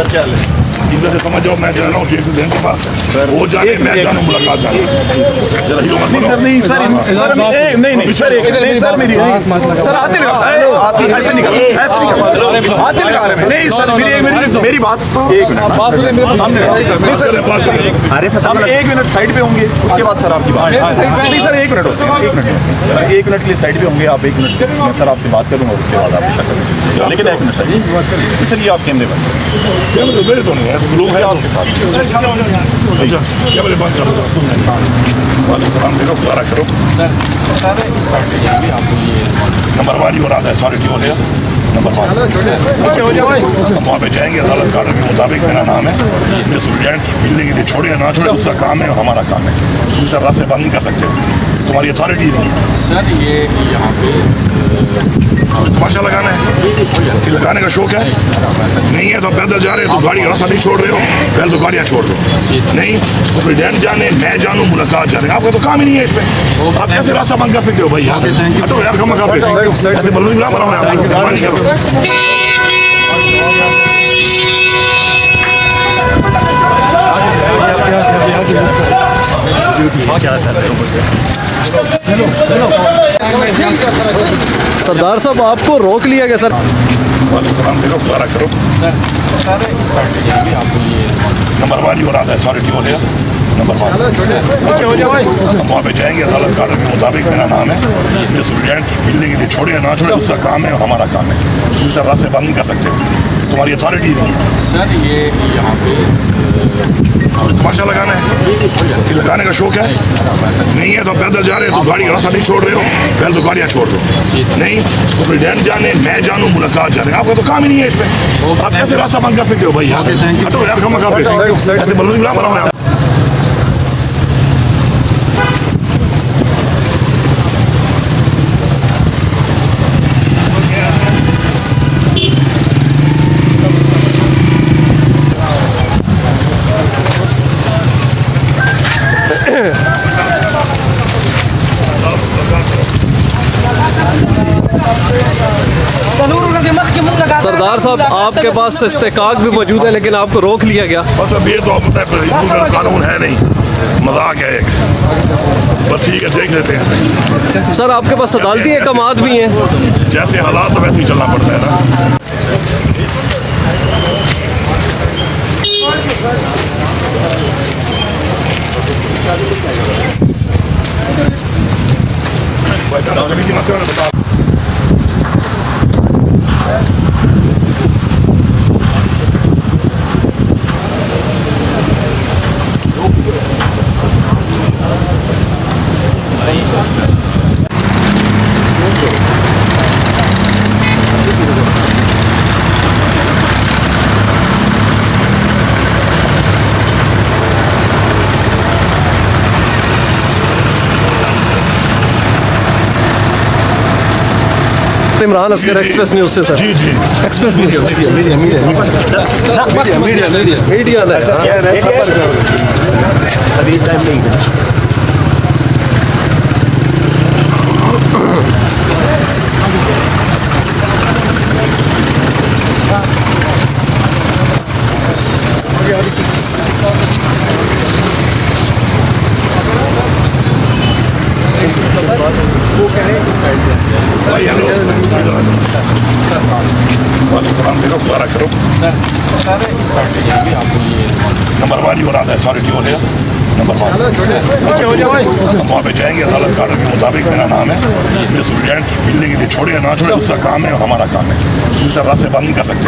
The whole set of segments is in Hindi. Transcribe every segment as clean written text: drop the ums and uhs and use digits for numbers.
इधर से समझ जाओ, मैं जा रहा हूँ जेल के पास, वो जाने मैं जाना मुलाकात जाने। नहीं सर नहीं सर नहीं सर मेरी सर हाथ नहीं लगा, ऐसे निकल हाथ नहीं लगा रहे नहीं सर, मेरी बात एक मिनट नहीं सर, हम 1 मिनट साइड पे होंगे, उसके बाद सर आपकी बात नहीं सर 1 मिनट होते हैं, 1 मिनट सर 1 मिनट के लिए साइड पे होंगे आप, 1 मिनट मैं सर आपसे बात करूँगा, उसके बाद आप शक्ल लेकिन 1 मिनट सर सर ये आप कैमरे पर मेरे तो नहीं है, लोग हैं आपके साथ क्या बोले बात करो, सलाम देखो, गुजारा करो नंबर वाली और आधा अथॉरिटी हो गया नंबर 1 वहाँ पे जाएंगे, अदालत कानून के मुताबिक मेरा नाम है, स्टूडेंट जिंदगी छोड़े ना छोड़े उसका काम है, हमारा काम है, दूसरा रास्ते बंद नहीं कर सकते, तुम्हारी अथॉरिटी नहीं है सर। ये यहाँ पे तमाशा लगाना है, लगाने का शौक है नहीं है तो पैदल जा रहे हो तो गाड़ी रास्ता नहीं छोड़ रहे हो, पहले तो गाड़ियाँ छोड़ दो, नहीं तो प्रेसिडेंट जाने मैं जानूँ मुलाकात जाने, आपका तो काम ही नहीं है इसमें, आप कैसे रास्ता बंद कर सकते हो भाई यार, हटो यार कम ऐसे बलून ना बनाओ। सरदार साहब आपको रोक लिया गया सर? सलाम देखो, गुजारा करो नंबर वाली और आधा अथॉरिटी हो गया नंबर 1 वहाँ पे जाएंगे, अदालत कानून के मुताबिक मेरा नाम है, स्टूडेंट जिंदगी छोड़े ना छोड़े उसका काम है, हमारा काम है, दूसरा रास्ते बंद नहीं कर सकते, तुम्हारी अथॉरिटी नहीं है सर। ये यहाँ पे तमाशा लगाना है, लगाने का शौक है नहीं है तो पैदल जा रहे हो तो गाड़ी रास्ता नहीं छोड़ रहे हो, पहले तो गाड़ियाँ छोड़ दो, नहीं तो प्रेसिडेंट जाने मैं जानूँ मुलाकात जाने, आपका तो काम ही नहीं है इसमें, आप कैसे रास्ता बंद कर सकते हो भाई यार, हटो यार कम ऐसे बलून ना बनाओ। सरदार साहब आपके पास इस्तेकाक भी मौजूद है लेकिन आपको रोक लिया गया। बस अब ये तो पता है कानून है नहीं, मजाक है एक, बस ठीक है देख लेते हैं। सर आपके पास अदालती अहकामात भी हैं? जैसे हालात तो वैसे ही चलना पड़ता है ना। बता इमरान असगर एक्सप्रेस न्यूज़ से सर। जी जी एक्सप्रेस न्यूज़ भाई हेलो सलाम देखो, गुजारा करो नंबर वाली और आधा अथॉरिटी हो गया नंबर 1 वहाँ पे जाएंगे, अदालत कानून के मुताबिक मेरा नाम है, स्टूडेंट जिंदगी छोड़े ना छोड़े उसका काम है, हमारा काम है, दूसरा रास्ते बंद नहीं कर सकते,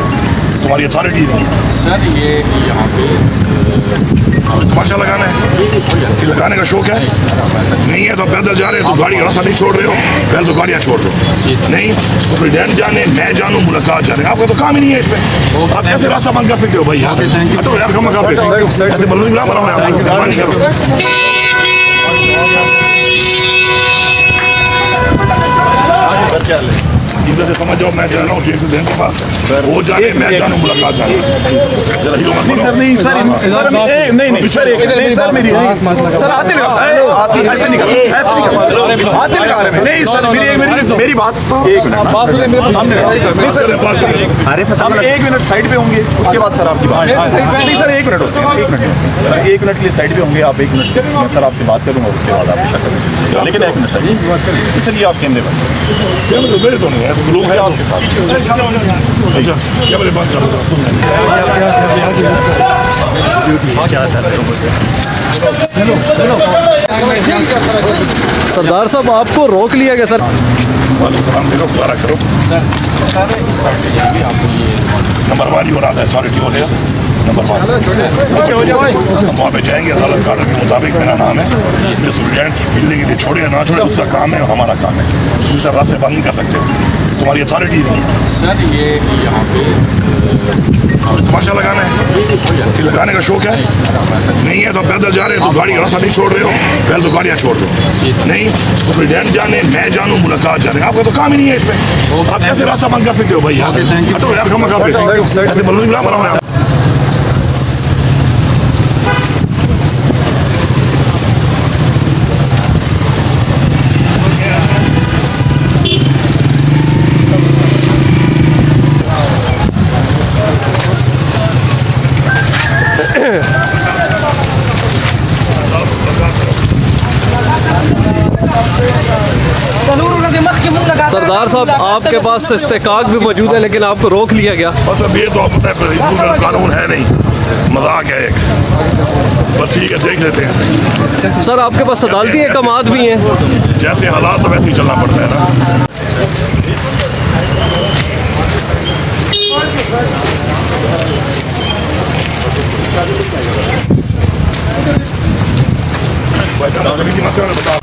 तुम्हारी अथॉरिटी नहीं है सर। ये यहाँ पे तमाशा लगाना है, लगाने का शौक है नहीं है तो पैदल जा रहे हो तो गाड़ी रास्ता नहीं छोड़ रहे हो, पहले तो गाड़ियाँ छोड़ दो, नहीं तो प्रेसिडेंट जाने मैं जानूँ मुलाकात जाने, आपका तो काम ही नहीं है इसमें, आप कैसे रास्ता बंद कर सकते हो भाई यार, हटो यार कम ऐसे बलून ना बनाओ। इधर से समझ जाओ मैं जा रहा हूँ जेल से के पास वो जाने मैं जानू मुलाकात जाने जरा हीरो मत बनो। नहीं सर सर नहीं सर नहीं सर मेरी सर हाथ नहीं लगा ऐसे निकल हाथ नहीं लगा रहे नहीं सर मेरी बात एक मिनट नहीं सर हम 1 मिनट साइड पे होंगे उसके बाद सर आपकी बात नहीं सर 1 मिनट होते हैं 1 मिनट सर 1 मिनट के लिए साइड पे होंगे आप 1 मिनट मैं सर आपसे बात करूंगा उसके बाद आप पेशा करेंगे लेकिन 1 मिनट सर इसलिए आप कैमरे पर क्या मतलब मेरे तो नहीं है लोग हैं आपके साथ अच्छा क्या मेरे बात कर सरदार साहब आपको रोक लिया गया सर। सलाम करो दोबारा करो नंबर वाली हो रहा है अथॉरिटी हो गया नंबर हम वहाँ पे जाएंगे अदालत कार्ड के मुताबिक मेरा नाम है स्टूडेंट मिलने के लिए छोड़े या ना छोड़े उसका काम है और हमारा काम है दूसरा रास्ते बंद नहीं कर सकते तुम्हारी अथॉरिटी नहीं है सर ये यहाँ पे तमाशा लगाना है कि लगाने का शौक है नहीं है तो पैदल जा रहे हो तो गाड़ी रास्ता नहीं छोड़ रहे हो पहले तो गाड़ियाँ छोड़ दो नहीं तो प्रेसिडेंट जाने मैं जानूँ मुलाकात जाने आपका तो काम ही नहीं है इसमें आप कैसे रास्ता बंद कर सकते हो भाई यार हटो यार खमा खा पे ऐसे बलून ना बनाओ यार सरदार साहब आपके पास इस्तेकाक भी मौजूद है लेकिन आपको रोक लिया गया। बस अब ये तो आप पता है कानून है नहीं मजाक है एक बस ठीक है देख लेते हैं सर आपके पास अदालती अहकामात भी हैं। जैसे हालात तो वैसे ही चलना पड़ता है ना। बता